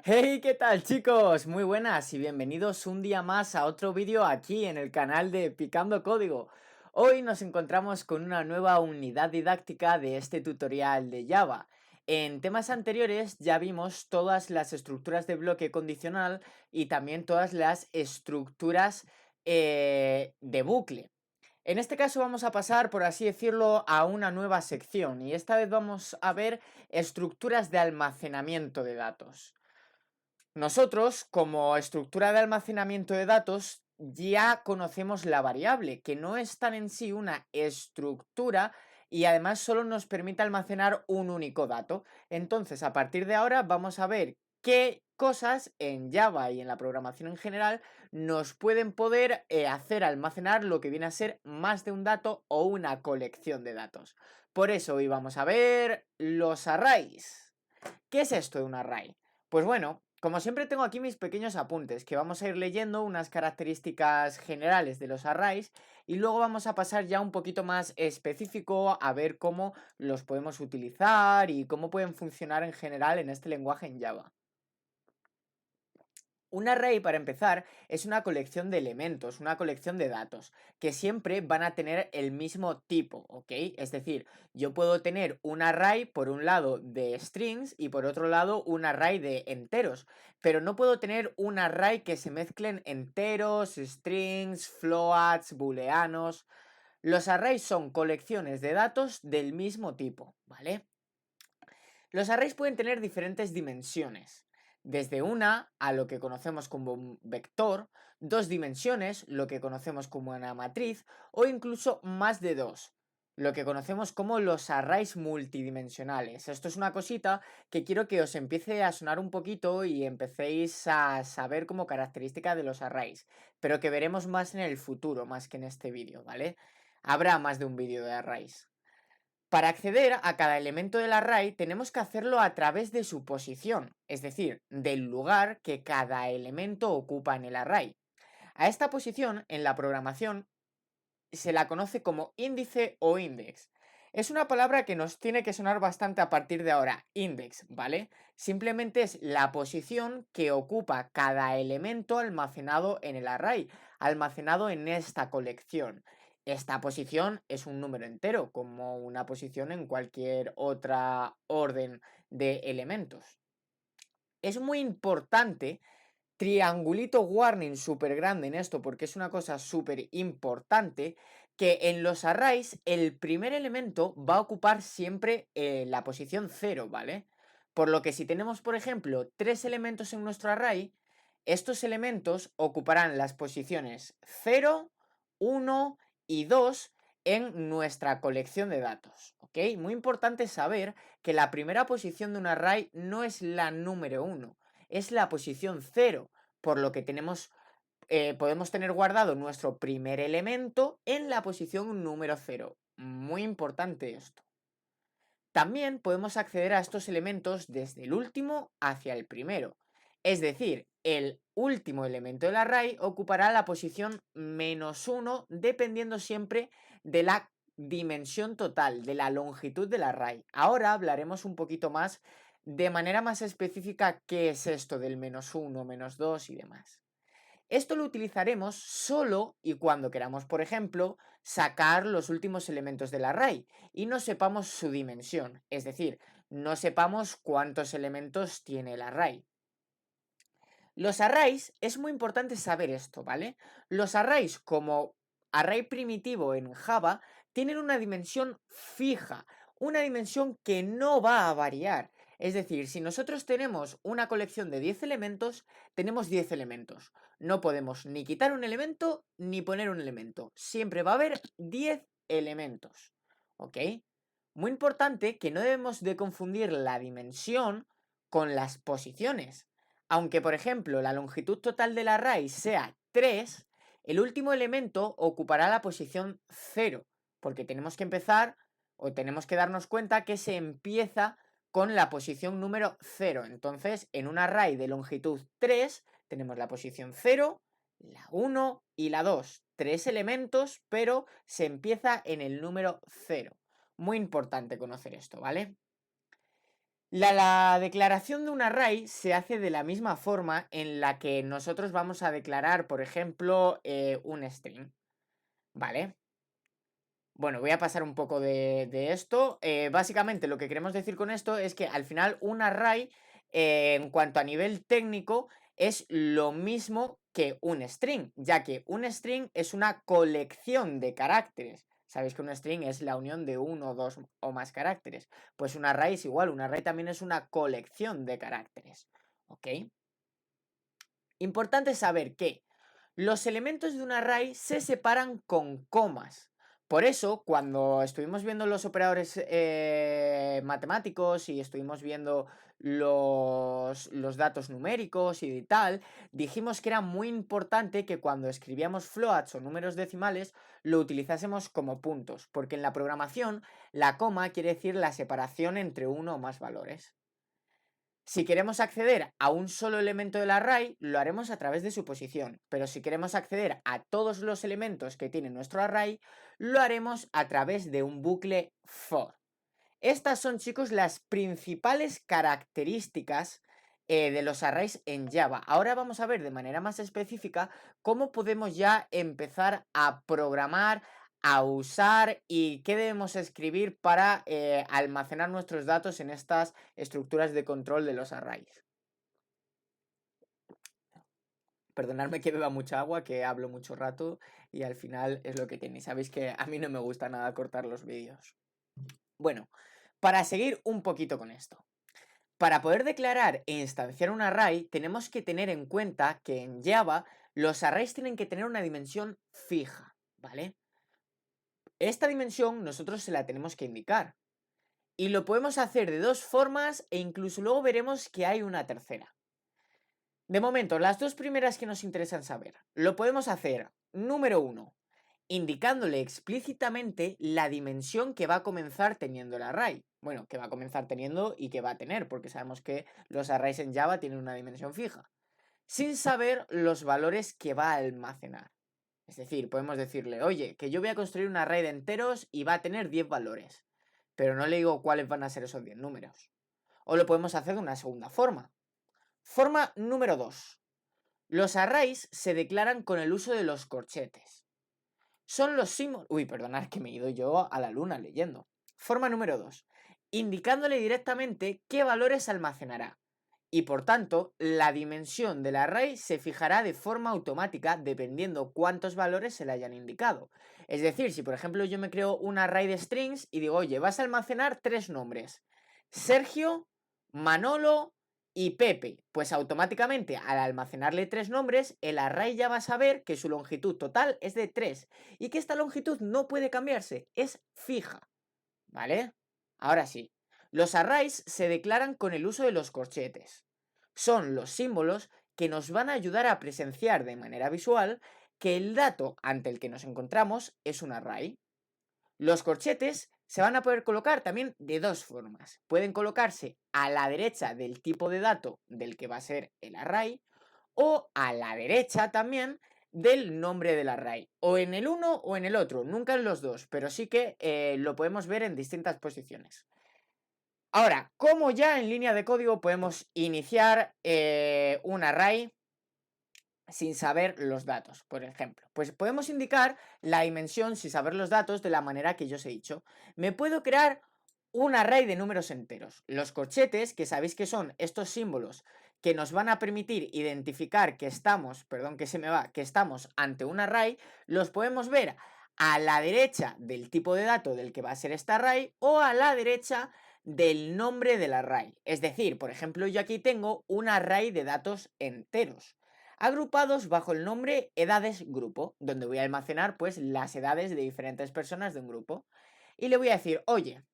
Hey, ¿qué tal chicos? Muy buenas y bienvenidos un día más a otro vídeo aquí en el canal de Picando Código. Hoy nos encontramos con una nueva unidad didáctica de este tutorial de Java. En temas anteriores ya vimos todas las estructuras de bloque condicional y también todas las estructuras de bucle. En este caso vamos a pasar, por así decirlo, a una nueva sección y esta vez vamos a ver estructuras de almacenamiento de datos. Nosotros, como estructura de almacenamiento de datos, ya conocemos la variable, que no es tan en sí una estructura y además solo nos permite almacenar un único dato. Entonces, a partir de ahora vamos a ver qué cosas en Java y en la programación en general nos pueden poder hacer almacenar lo que viene a ser más de un dato o una colección de datos. Por eso hoy vamos a ver los arrays. ¿Qué es esto de un array? Pues bueno, como siempre tengo aquí mis pequeños apuntes, que vamos a ir leyendo unas características generales de los arrays y luego vamos a pasar ya un poquito más específico a ver cómo los podemos utilizar y cómo pueden funcionar en general en este lenguaje en Java. Un array, para empezar, es una colección de elementos, una colección de datos, que siempre van a tener el mismo tipo, ¿ok? Es decir, yo puedo tener un array, por un lado, de strings y por otro lado, un array de enteros, pero no puedo tener un array que se mezclen enteros, strings, floats, booleanos. Los arrays son colecciones de datos del mismo tipo, ¿vale? Los arrays pueden tener diferentes dimensiones, desde una a lo que conocemos como un vector, dos dimensiones, lo que conocemos como una matriz, o incluso más de dos, lo que conocemos como los arrays multidimensionales. Esto es una cosita que quiero que os empiece a sonar un poquito y empecéis a saber como característica de los arrays, pero que veremos más en el futuro, más que en este vídeo, ¿vale? Habrá más de un vídeo de arrays. Para acceder a cada elemento del array tenemos que hacerlo a través de su posición, es decir, del lugar que cada elemento ocupa en el array. A esta posición en la programación se la conoce como índice o index. Es una palabra que nos tiene que sonar bastante a partir de ahora, index, ¿vale? Simplemente es la posición que ocupa cada elemento almacenado en el array, almacenado en esta colección. Esta posición es un número entero, como una posición en cualquier otra orden de elementos. Es muy importante, triangulito warning súper grande en esto porque es una cosa súper importante, que en los arrays el primer elemento va a ocupar siempre la posición 0, ¿vale? Por lo que si tenemos, por ejemplo, tres elementos en nuestro array, estos elementos ocuparán las posiciones 0, 1 y 2 en nuestra colección de datos, ¿ok? Muy importante saber que la primera posición de un array no es la número 1, es la posición 0, por lo que podemos tener guardado nuestro primer elemento en la posición número 0. Muy importante esto. También podemos acceder a estos elementos desde el último hacia el primero. Es decir, el último elemento del array ocupará la posición -1 dependiendo siempre de la dimensión total, de la longitud del array. Ahora hablaremos un poquito más de manera más específica qué es esto del -1, -2 y demás. Esto lo utilizaremos solo y cuando queramos, por ejemplo, sacar los últimos elementos del array y no sepamos su dimensión, es decir, no sepamos cuántos elementos tiene el array. Los arrays, es muy importante saber esto, ¿vale? Los arrays, como array primitivo en Java, tienen una dimensión fija, una dimensión que no va a variar. Es decir, si nosotros tenemos una colección de 10 elementos, tenemos 10 elementos. No podemos ni quitar un elemento ni poner un elemento. Siempre va a haber 10 elementos. ¿Ok? Muy importante que no debemos de confundir la dimensión con las posiciones. Aunque, por ejemplo, la longitud total del array sea 3, el último elemento ocupará la posición 0, porque tenemos que empezar o tenemos que darnos cuenta que se empieza con la posición número 0. Entonces, en un array de longitud 3, tenemos la posición 0, la 1 y la 2. Tres elementos, pero se empieza en el número 0. Muy importante conocer esto, ¿vale? La declaración de un array se hace de la misma forma en la que nosotros vamos a declarar, por ejemplo, un string, ¿vale? Bueno, voy a pasar un poco de esto. Básicamente lo que queremos decir con esto es que al final un array, en cuanto a nivel técnico, es lo mismo que un string, ya que un string es una colección de caracteres. Sabéis que un string es la unión de uno, dos o más caracteres. Pues un array es igual, un array también es una colección de caracteres. ¿Ok? Importante saber que los elementos de un array se separan con comas. Por eso, cuando estuvimos viendo los operadores matemáticos y estuvimos viendo los datos numéricos y tal, dijimos que era muy importante que cuando escribíamos floats o números decimales lo utilizásemos como puntos, porque en la programación la coma quiere decir la separación entre uno o más valores. Si queremos acceder a un solo elemento del array, lo haremos a través de su posición, pero si queremos acceder a todos los elementos que tiene nuestro array, lo haremos a través de un bucle for. Estas son, chicos, las principales características de los arrays en Java. Ahora vamos a ver de manera más específica cómo podemos ya empezar a programar, a usar y qué debemos escribir para almacenar nuestros datos en estas estructuras de control de los arrays. Perdonadme que beba mucha agua, que hablo mucho rato y al final es lo que tiene. Sabéis que a mí no me gusta nada cortar los vídeos. Bueno, para seguir un poquito con esto. Para poder declarar e instanciar un array, tenemos que tener en cuenta que en Java los arrays tienen que tener una dimensión fija, ¿vale? Esta dimensión nosotros se la tenemos que indicar. Y lo podemos hacer de dos formas e incluso luego veremos que hay una tercera. De momento, las dos primeras que nos interesan saber. Lo podemos hacer, número 1, indicándole explícitamente la dimensión que va a comenzar teniendo el array. Bueno, que va a comenzar teniendo y que va a tener, porque sabemos que los arrays en Java tienen una dimensión fija, sin saber los valores que va a almacenar. Es decir, podemos decirle, oye, que yo voy a construir un array de enteros y va a tener 10 valores, pero no le digo cuáles van a ser esos 10 números. O lo podemos hacer de una segunda forma. Forma número 2. Los arrays se declaran con el uso de los corchetes. Son los símbolos... Uy, perdonad que me he ido yo a la luna leyendo. Forma número 2. Indicándole directamente qué valores almacenará. Y por tanto, la dimensión del array se fijará de forma automática dependiendo cuántos valores se le hayan indicado. Es decir, si por ejemplo yo me creo un array de strings y digo, oye, vas a almacenar 3 nombres. Sergio, Manolo y Pepe. Pues automáticamente al almacenarle 3 nombres, el array ya va a saber que su longitud total es de 3 y que esta longitud no puede cambiarse, es fija. ¿Vale? Ahora sí. Los arrays se declaran con el uso de los corchetes. Son los símbolos que nos van a ayudar a presenciar de manera visual que el dato ante el que nos encontramos es un array. Los corchetes se van a poder colocar también de dos formas. Pueden colocarse a la derecha del tipo de dato del que va a ser el array o a la derecha también del nombre del array. O en el uno o en el otro, nunca en los dos, pero sí que lo podemos ver en distintas posiciones. Ahora, ¿cómo ya en línea de código podemos iniciar un array sin saber los datos, por ejemplo? Pues podemos indicar la dimensión sin saber los datos de la manera que yo os he dicho. Me puedo crear un array de números enteros. Los corchetes, que sabéis que son estos símbolos que nos van a permitir identificar que estamos, perdón que se me va, que estamos ante un array, los podemos ver a la derecha del tipo de dato del que va a ser este array o a la derecha del nombre del array. Es decir, por ejemplo, yo aquí tengo un array de datos enteros agrupados bajo el nombre edades grupo, donde voy a almacenar pues las edades de diferentes personas de un grupo. Y le voy a decir, oye,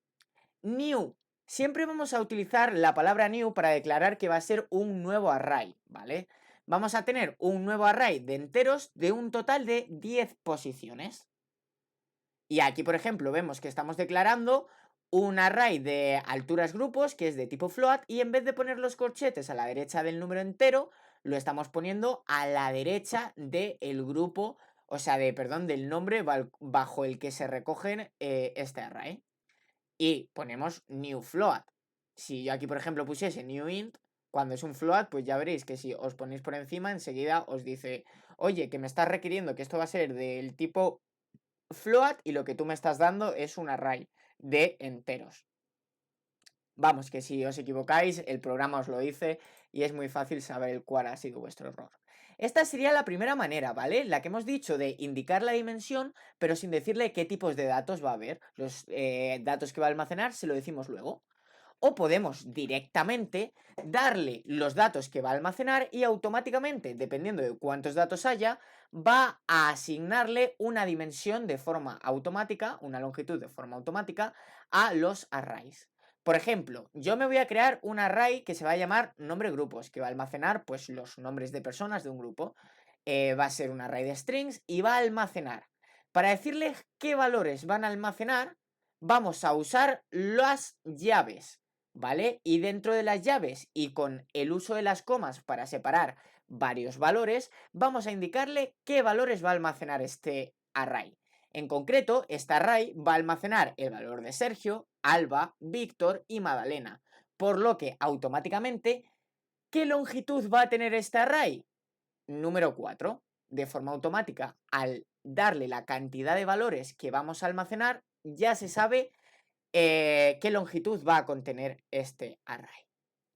new. Siempre vamos a utilizar la palabra new para declarar que va a ser un nuevo array, ¿vale? Vamos a tener un nuevo array de enteros de un total de 10 posiciones. Y aquí, por ejemplo, vemos que estamos declarando un array de alturas grupos que es de tipo float y en vez de poner los corchetes a la derecha del número entero, lo estamos poniendo a la derecha del grupo, o sea, perdón, del nombre bajo el que se recogen este array. Y ponemos new float. si yo aquí, por ejemplo, pusiese new int, cuando es un float, pues ya veréis que si os ponéis por encima, enseguida os dice, oye, que me estás requiriendo que esto va a ser del tipo float y lo que tú me estás dando es un array de enteros. Vamos, que si os equivocáis, el programa os lo dice y es muy fácil saber cuál ha sido vuestro error. Esta sería la primera manera, ¿vale? La que hemos dicho de indicar la dimensión, pero sin decirle qué tipos de datos va a haber. Los datos que va a almacenar se lo decimos luego. O podemos directamente darle los datos que va a almacenar y automáticamente, dependiendo de cuántos datos haya, va a asignarle una dimensión de forma automática, una longitud de forma automática, a los arrays. Por ejemplo, yo me voy a crear un array que se va a llamar nombre grupos, que va a almacenar pues, los nombres de personas de un grupo. Va a ser un array de strings y va a almacenar. Para decirles qué valores van a almacenar, vamos a usar las llaves, ¿vale? Y dentro de las llaves y con el uso de las comas para separar varios valores, vamos a indicarle qué valores va a almacenar este array. En concreto, este array va a almacenar el valor de Sergio, Alba, Víctor y Madalena, por lo que automáticamente, ¿qué longitud va a tener este array? Número 4. De forma automática, al darle la cantidad de valores que vamos a almacenar, ya se sabe qué longitud va a contener este array.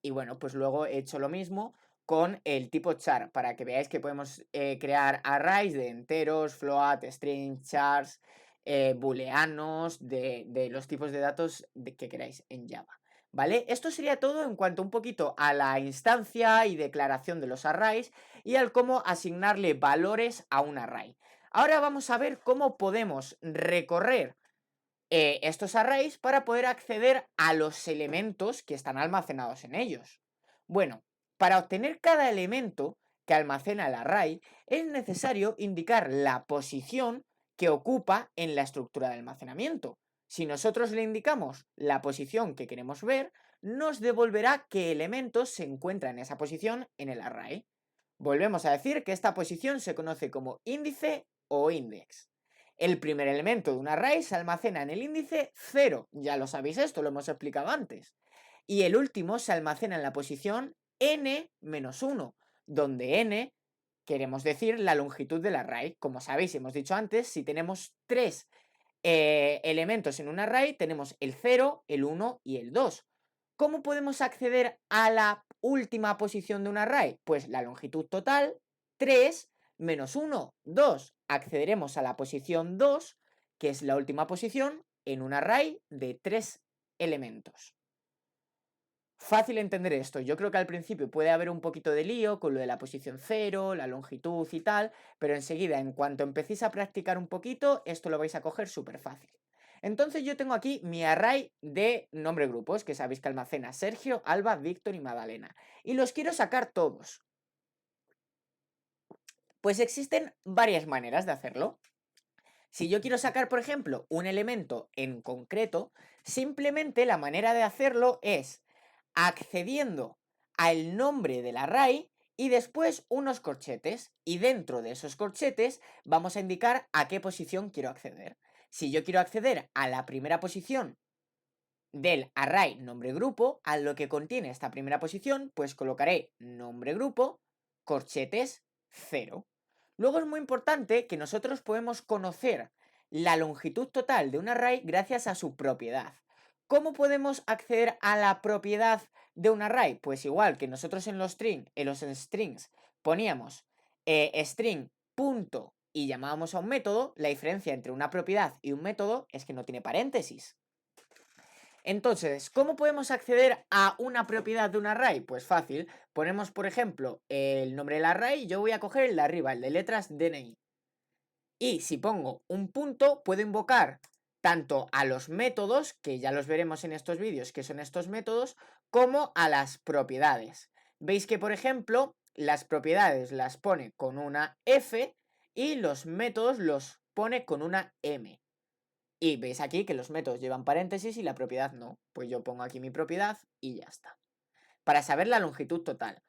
Y bueno, pues luego he hecho lo mismo con el tipo char, para que veáis que podemos crear arrays de enteros, float, string, chars, booleanos, de los tipos de datos que queráis en Java. ¿Vale? Esto sería todo en cuanto un poquito a la instancia y declaración de los arrays y al cómo asignarle valores a un array. Ahora vamos a ver cómo podemos recorrer estos arrays para poder acceder a los elementos que están almacenados en ellos. Bueno, para obtener cada elemento que almacena el array, es necesario indicar la posición que ocupa en la estructura de almacenamiento. Si nosotros le indicamos la posición que queremos ver, nos devolverá qué elementos se encuentran en esa posición en el array. Volvemos a decir que esta posición se conoce como índice o index. El primer elemento de un array se almacena en el índice 0, ya lo sabéis esto, lo hemos explicado antes. Y el último se almacena en la posición n-1, donde n queremos decir la longitud del array. Como sabéis, hemos dicho antes, si tenemos 3 elementos en un array, tenemos el 0, el 1 y el 2. ¿Cómo podemos acceder a la última posición de un array? Pues la longitud total, 3 menos 1, 2. Accederemos a la posición 2, que es la última posición en un array de 3 elementos. Fácil entender esto. Yo creo que al principio puede haber un poquito de lío con lo de la posición 0, la longitud y tal, pero enseguida, en cuanto empecéis a practicar un poquito, esto lo vais a coger súper fácil. Entonces yo tengo aquí mi array de nombre grupos, que sabéis que almacena Sergio, Alba, Víctor y Madalena. Y los quiero sacar todos. Pues existen varias maneras de hacerlo. Si yo quiero sacar, por ejemplo, un elemento en concreto, simplemente la manera de hacerlo es accediendo al nombre del array y después unos corchetes. Y dentro de esos corchetes vamos a indicar a qué posición quiero acceder. Si yo quiero acceder a la primera posición del array nombre grupo, a lo que contiene esta primera posición, pues colocaré nombre grupo, corchetes 0. Luego es muy importante que nosotros podemos conocer la longitud total de un array gracias a su propiedad. ¿Cómo podemos acceder a la propiedad de un array? Pues igual que nosotros en los strings poníamos string punto y llamábamos a un método, la diferencia entre una propiedad y un método es que no tiene paréntesis. Entonces, ¿cómo podemos acceder a una propiedad de un array? Pues fácil, ponemos por ejemplo el nombre del array y yo voy a coger el de arriba, el de letras DNI. Y si pongo un punto, puedo invocar tanto a los métodos, que ya los veremos en estos vídeos, que son estos métodos, como a las propiedades. Veis que, por ejemplo, las propiedades las pone con una F y los métodos los pone con una M. Y veis aquí que los métodos llevan paréntesis y la propiedad no. Pues yo pongo aquí mi propiedad y ya está. Para saber la longitud total.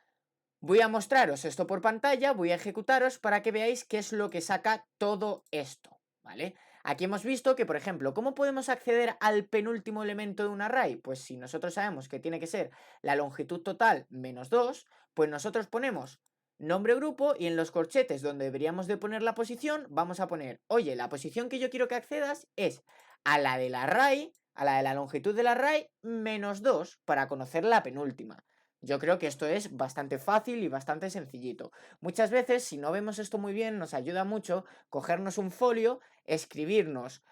Voy a mostraros esto por pantalla, voy a ejecutaros para que veáis qué es lo que saca todo esto, ¿vale? Aquí hemos visto que, por ejemplo, ¿cómo podemos acceder al penúltimo elemento de un array? Pues si nosotros sabemos que tiene que ser la longitud total menos 2, pues nosotros ponemos nombre grupo y en los corchetes donde deberíamos de poner la posición, vamos a poner, oye, la posición que yo quiero que accedas es a la del array, a la de la longitud del array, menos 2 para conocer la penúltima. Yo creo que esto es bastante fácil y bastante sencillito. Muchas veces, si no vemos esto muy bien, nos ayuda mucho cogernos un folio, escribirnos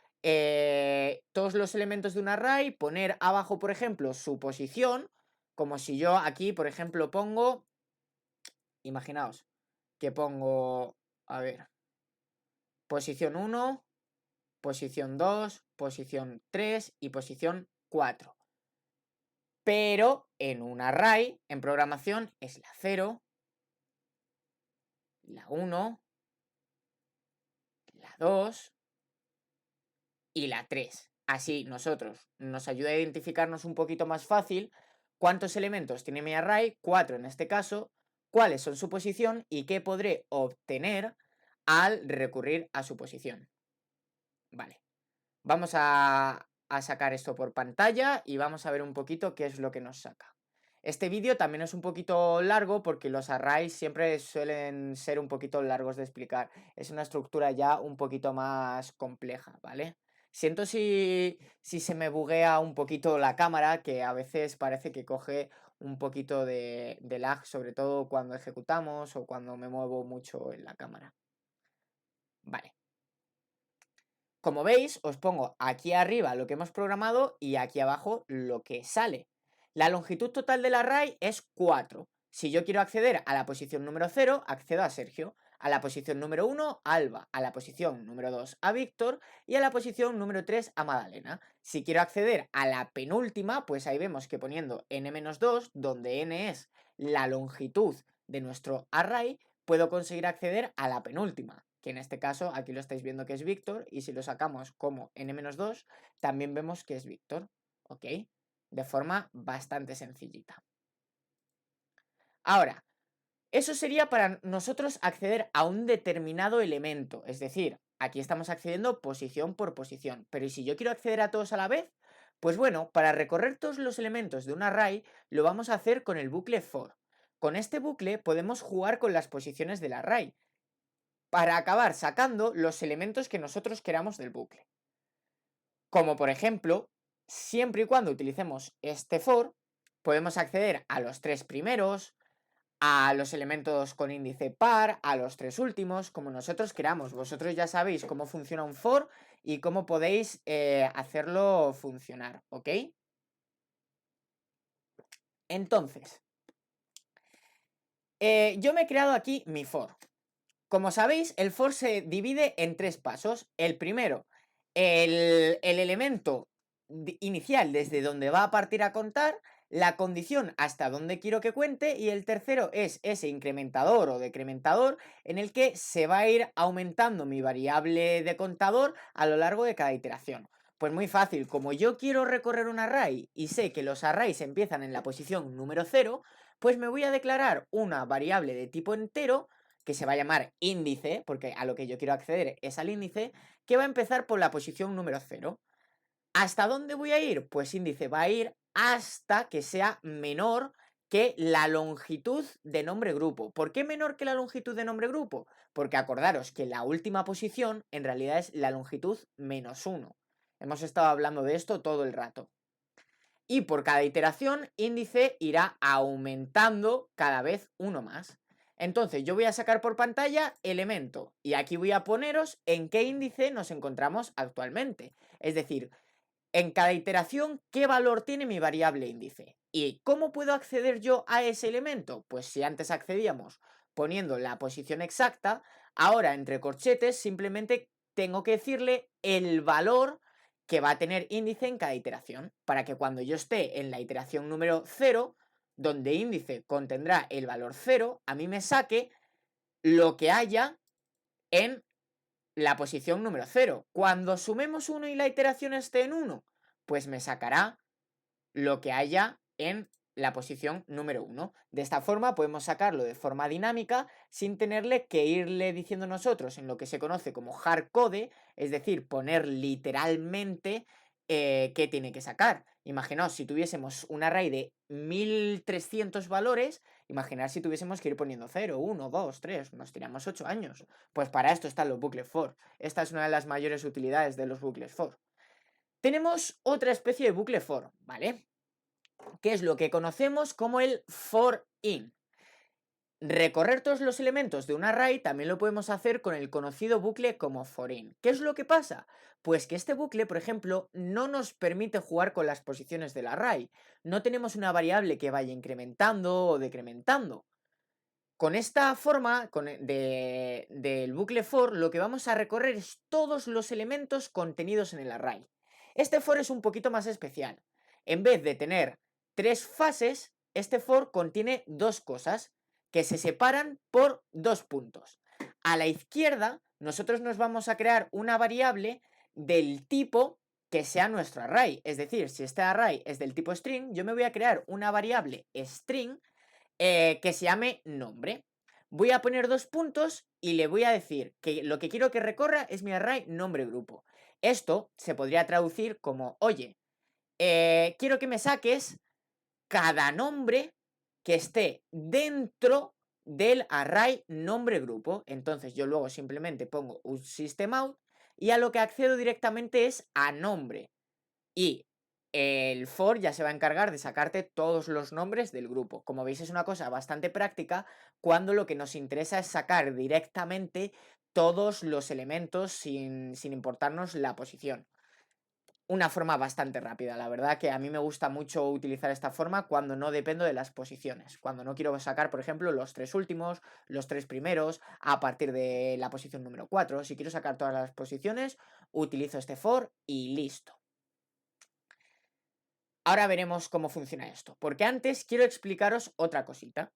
todos los elementos de un array, poner abajo, por ejemplo, su posición, como si yo aquí, por ejemplo, pongo, imaginaos, que pongo, a ver, posición 1, posición 2, posición 3 y posición 4. Pero en un array, en programación, es la 0, la 1, la 2 y la 3. Así nosotros nos ayuda a identificarnos un poquito más fácil cuántos elementos tiene mi array, 4 en este caso, cuáles son su posición y qué podré obtener al recurrir a su posición. Vale, vamos a sacar esto por pantalla y vamos a ver un poquito qué es lo que nos saca. Este vídeo también es un poquito largo porque los arrays siempre suelen ser un poquito largos de explicar. Es una estructura ya un poquito más compleja, ¿vale? Siento si se me buguea un poquito la cámara, que a veces parece que coge un poquito de lag, sobre todo cuando ejecutamos o cuando me muevo mucho en la cámara. Vale. Como veis, os pongo aquí arriba lo que hemos programado y aquí abajo lo que sale. La longitud total del array es 4. Si yo quiero acceder a la posición número 0, accedo a Sergio. A la posición número 1, a Alba. A la posición número 2, a Víctor. Y a la posición número 3, a Madalena. Si quiero acceder a la penúltima, pues ahí vemos que poniendo n-2, donde n es la longitud de nuestro array, puedo conseguir acceder a la penúltima, que en este caso aquí lo estáis viendo que es Víctor, y si lo sacamos como n-2, también vemos que es Víctor, ¿ok? De forma bastante sencillita. Ahora, eso sería para nosotros acceder a un determinado elemento, es decir, aquí estamos accediendo posición por posición, pero ¿y si yo quiero acceder a todos a la vez? Pues bueno, para recorrer todos los elementos de un array, lo vamos a hacer con el bucle for. Con este bucle podemos jugar con las posiciones del array, para acabar sacando los elementos que nosotros queramos del bucle. Como por ejemplo, siempre y cuando utilicemos este for, podemos acceder a los 3 primeros, a los elementos con índice par, a los 3 últimos, como nosotros queramos. Vosotros ya sabéis cómo funciona un for y cómo podéis hacerlo funcionar, ¿ok? Entonces, yo me he creado aquí mi for. Como sabéis, el for se divide en 3 pasos. El primero, el elemento inicial desde donde va a partir a contar, la condición hasta donde quiero que cuente y el tercero es ese incrementador o decrementador en el que se va a ir aumentando mi variable de contador a lo largo de cada iteración. Pues muy fácil, como yo quiero recorrer un array y sé que los arrays empiezan en la posición número 0, pues me voy a declarar una variable de tipo entero que se va a llamar índice, porque a lo que yo quiero acceder es al índice, que va a empezar por la posición número 0. ¿Hasta dónde voy a ir? Pues índice va a ir hasta que sea menor que la longitud de nombre grupo. ¿Por qué menor que la longitud de nombre grupo? Porque acordaros que la última posición en realidad es la longitud menos 1. Hemos estado hablando de esto todo el rato. Y por cada iteración, índice irá aumentando cada vez uno más. Entonces yo voy a sacar por pantalla elemento y aquí voy a poneros en qué índice nos encontramos actualmente. Es decir, en cada iteración, ¿qué valor tiene mi variable índice? ¿Y cómo puedo acceder yo a ese elemento? Pues si antes accedíamos poniendo la posición exacta, ahora entre corchetes simplemente tengo que decirle el valor que va a tener índice en cada iteración, para que cuando yo esté en la iteración número 0, donde índice contendrá el valor 0, a mí me saque lo que haya en la posición número 0. Cuando sumemos 1 y la iteración esté en 1, pues me sacará lo que haya en la posición número 1. De esta forma podemos sacarlo de forma dinámica sin tenerle que irle diciendo nosotros en lo que se conoce como hardcode, es decir, poner literalmente qué tiene que sacar. Imaginaos si tuviésemos un array de 1300 valores, imaginar si tuviésemos que ir poniendo 0, 1, 2, 3, nos tiramos 8 años. Pues para esto están los bucles for. Esta es una de las mayores utilidades de los bucles for. Tenemos otra especie de bucle for, ¿vale? Que es lo que conocemos como el for in. Recorrer todos los elementos de un array también lo podemos hacer con el conocido bucle como for in. ¿Qué es lo que pasa? Pues que este bucle, por ejemplo, no nos permite jugar con las posiciones del array. No tenemos una variable que vaya incrementando o decrementando. Con esta forma del bucle for, lo que vamos a recorrer es todos los elementos contenidos en el array. Este for es un poquito más especial. En vez de tener 3 fases, este for contiene 2 cosas que se separan por 2 puntos. A la izquierda, nosotros nos vamos a crear una variable del tipo que sea nuestro array. Es decir, si este array es del tipo string, yo me voy a crear una variable string que se llame nombre. Voy a poner 2 puntos y le voy a decir que lo que quiero que recorra es mi array nombre grupo. Esto se podría traducir como, oye, quiero que me saques cada nombre que esté dentro del array nombre grupo. Entonces yo luego simplemente pongo un systemout y a lo que accedo directamente es a nombre. Y el for ya se va a encargar de sacarte todos los nombres del grupo. Como veis, es una cosa bastante práctica cuando lo que nos interesa es sacar directamente todos los elementos sin importarnos la posición. Una forma bastante rápida, la verdad que a mí me gusta mucho utilizar esta forma cuando no dependo de las posiciones. Cuando no quiero sacar, por ejemplo, los 3 últimos, los 3 primeros, a partir de la posición número 4. Si quiero sacar todas las posiciones, utilizo este for y listo. Ahora veremos cómo funciona esto, porque antes quiero explicaros otra cosita.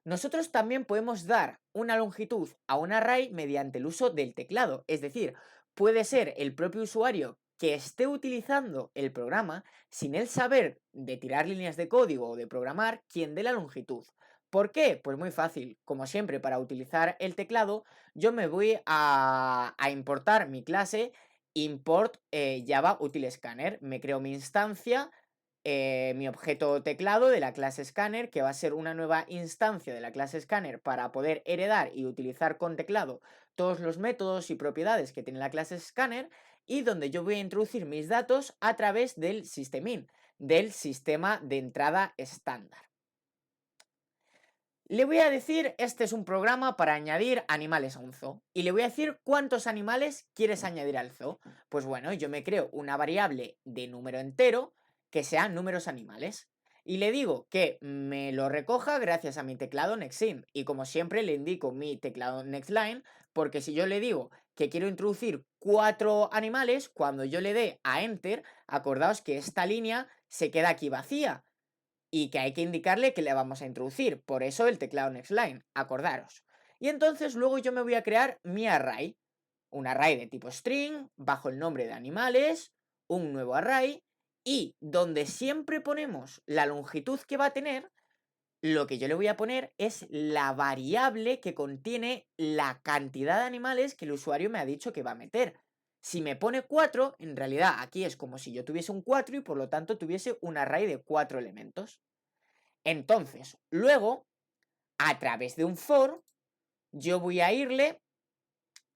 Nosotros también podemos dar una longitud a un array mediante el uso del teclado, es decir, puede ser el propio usuario que esté utilizando el programa sin él saber de tirar líneas de código o de programar quien dé la longitud. ¿Por qué? Pues muy fácil. Como siempre, para utilizar el teclado, yo me voy a importar mi clase import Java Util Scanner. Me creo mi instancia, mi objeto teclado de la clase Scanner, que va a ser una nueva instancia de la clase Scanner para poder heredar y utilizar con teclado todos los métodos y propiedades que tiene la clase Scanner, y donde yo voy a introducir mis datos a través del systemin, del sistema de entrada estándar. Le voy a decir, este es un programa para añadir animales a un zoo. Y le voy a decir cuántos animales quieres añadir al zoo. Pues bueno, yo me creo una variable de número entero que sea números animales. Y le digo que me lo recoja gracias a mi teclado nextIn. Y como siempre le indico mi teclado nextLine, porque si yo le digo que quiero introducir 4 animales, cuando yo le dé a Enter, acordaos que esta línea se queda aquí vacía y que hay que indicarle que le vamos a introducir. Por eso el teclado nextLine, acordaros. Y entonces luego yo me voy a crear mi array. Un array de tipo string, bajo el nombre de animales, un nuevo array, y donde siempre ponemos la longitud que va a tener, lo que yo le voy a poner es la variable que contiene la cantidad de animales que el usuario me ha dicho que va a meter. Si me pone 4, en realidad aquí es como si yo tuviese un 4 y por lo tanto tuviese un array de 4 elementos. Entonces, luego, a través de un for, yo voy a irle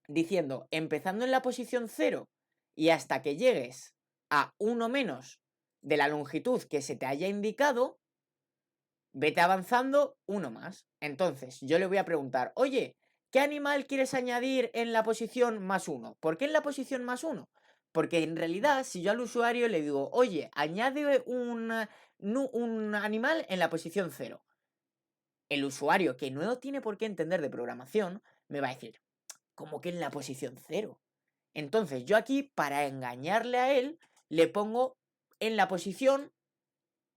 diciendo, empezando en la posición 0 y hasta que llegues a 1 menos de la longitud que se te haya indicado, vete avanzando 1 más. Entonces, yo le voy a preguntar, oye, ¿qué animal quieres añadir en la posición más 1? ¿Por qué en la posición más 1? Porque en realidad, si yo al usuario le digo, oye, añade un animal en la posición 0, el usuario, que no tiene por qué entender de programación, me va a decir, ¿cómo que en la posición 0? Entonces, yo aquí, para engañarle a él, le pongo en la posición,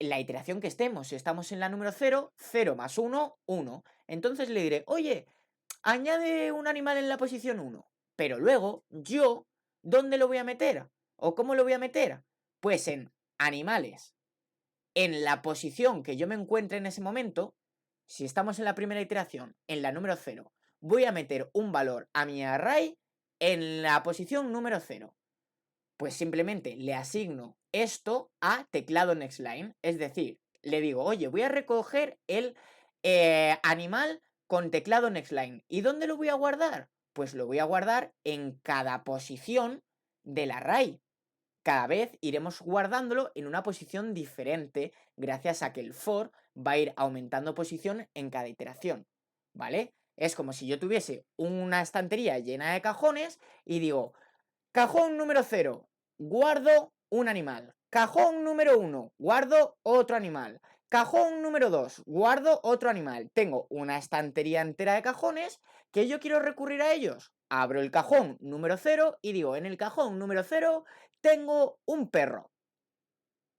en la iteración que estemos. Si estamos en la número 0, 0 más 1, 1. Entonces le diré, oye, añade un animal en la posición 1. Pero luego, yo, ¿dónde lo voy a meter? ¿O cómo lo voy a meter? Pues en animales. en la posición que yo me encuentre en ese momento, si estamos en la primera iteración, en la número 0, voy a meter un valor a mi array en la posición número 0. Pues simplemente le asigno esto a teclado nextLine. Es decir, le digo, oye, voy a recoger el animal con teclado nextLine. ¿Y dónde lo voy a guardar? Pues lo voy a guardar en cada posición del array. Cada vez iremos guardándolo en una posición diferente gracias a que el for va a ir aumentando posición en cada iteración, ¿vale? Es como si yo tuviese una estantería llena de cajones y digo, cajón número 0, guardo un animal. Cajón número 1, guardo otro animal. Cajón número 2, guardo otro animal. Tengo una estantería entera de cajones que yo quiero recurrir a ellos. Abro el cajón número 0 y digo, en el cajón número 0 tengo un perro.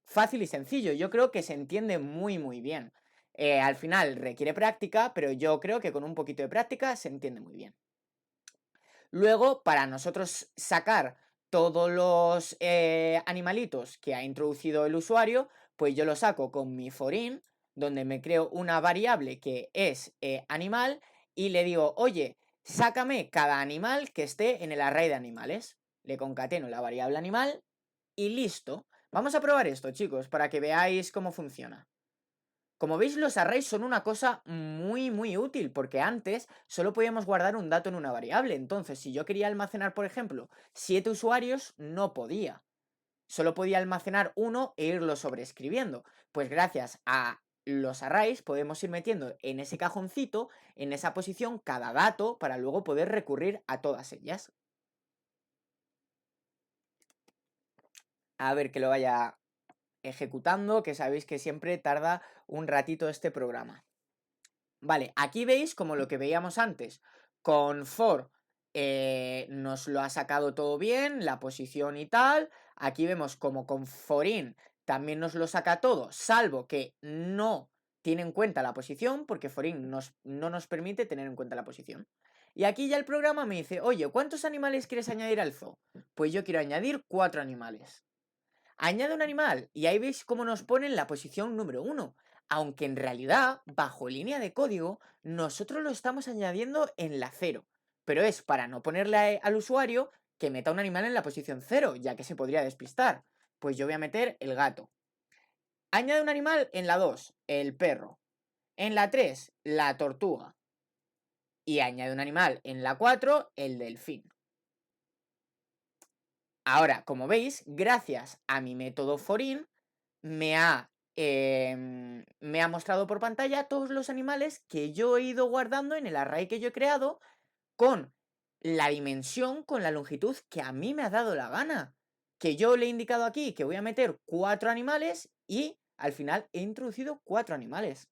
Fácil y sencillo, yo creo que se entiende muy bien. Al final requiere práctica, pero yo creo que con un poquito de práctica se entiende muy bien. Luego, para nosotros sacar todos los animalitos que ha introducido el usuario, pues yo lo saco con mi forin, donde me creo una variable que es animal y le digo, oye, sácame cada animal que esté en el array de animales. Le concateno la variable animal y listo. Vamos a probar esto, chicos, para que veáis cómo funciona. Como veis, los arrays son una cosa muy útil, porque antes solo podíamos guardar un dato en una variable. Entonces, si yo quería almacenar, por ejemplo, 7 usuarios, no podía. Solo podía almacenar uno e irlo sobreescribiendo. Pues gracias a los arrays podemos ir metiendo en ese cajoncito, en esa posición, cada dato para luego poder recurrir a todas ellas. A ver que lo vaya ejecutando, que sabéis que siempre tarda un ratito este programa. Vale, aquí veis como lo que veíamos antes, con for nos lo ha sacado todo bien, la posición y tal. Aquí vemos como con forin también nos lo saca todo, salvo que no tiene en cuenta la posición, porque forin no nos permite tener en cuenta la posición. Y aquí ya el programa me dice, oye, ¿cuántos animales quieres añadir al zoo? Pues yo quiero añadir 4 animales. Añade un animal y ahí veis cómo nos ponen la posición número 1. Aunque en realidad, bajo línea de código, nosotros lo estamos añadiendo en la 0. Pero es para no ponerle al usuario que meta un animal en la posición 0, ya que se podría despistar. Pues yo voy a meter el gato. Añade un animal en la 2, el perro. En la 3, la tortuga. Y añade un animal en la 4, el delfín. Ahora, como veis, gracias a mi método forin, me ha mostrado por pantalla todos los animales que yo he ido guardando en el array que yo he creado con la dimensión, con la longitud que a mí me ha dado la gana. Que yo le he indicado aquí que voy a meter 4 animales y al final he introducido 4 animales.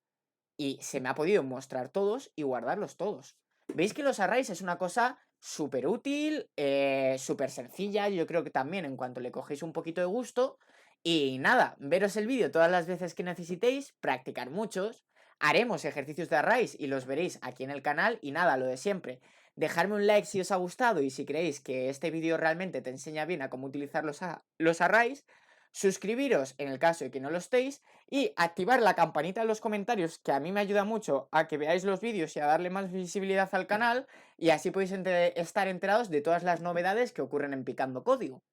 Y se me ha podido mostrar todos y guardarlos todos. ¿Veis que los arrays es una cosa súper útil, súper sencilla? Yo creo que también en cuanto le cogéis un poquito de gusto. Y nada, veros el vídeo todas las veces que necesitéis, practicar muchos. Haremos ejercicios de arrays y los veréis aquí en el canal. Y nada, lo de siempre. Dejadme un like si os ha gustado y si creéis que este vídeo realmente te enseña bien a cómo utilizar los arrays. Suscribiros en el caso de que no lo estéis y activar la campanita en los comentarios, que a mí me ayuda mucho a que veáis los vídeos y a darle más visibilidad al canal, y así podéis estar enterados de todas las novedades que ocurren en Picando Código.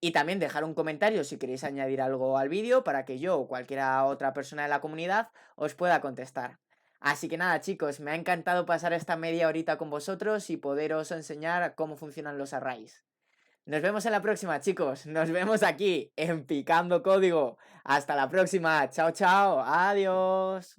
Y también dejar un comentario si queréis añadir algo al vídeo para que yo o cualquiera otra persona de la comunidad os pueda contestar. Así que nada, chicos, me ha encantado pasar esta media horita con vosotros y poderos enseñar cómo funcionan los arrays. Nos vemos en la próxima, chicos. Nos vemos aquí en Picando Código. Hasta la próxima. Chao, chao. Adiós.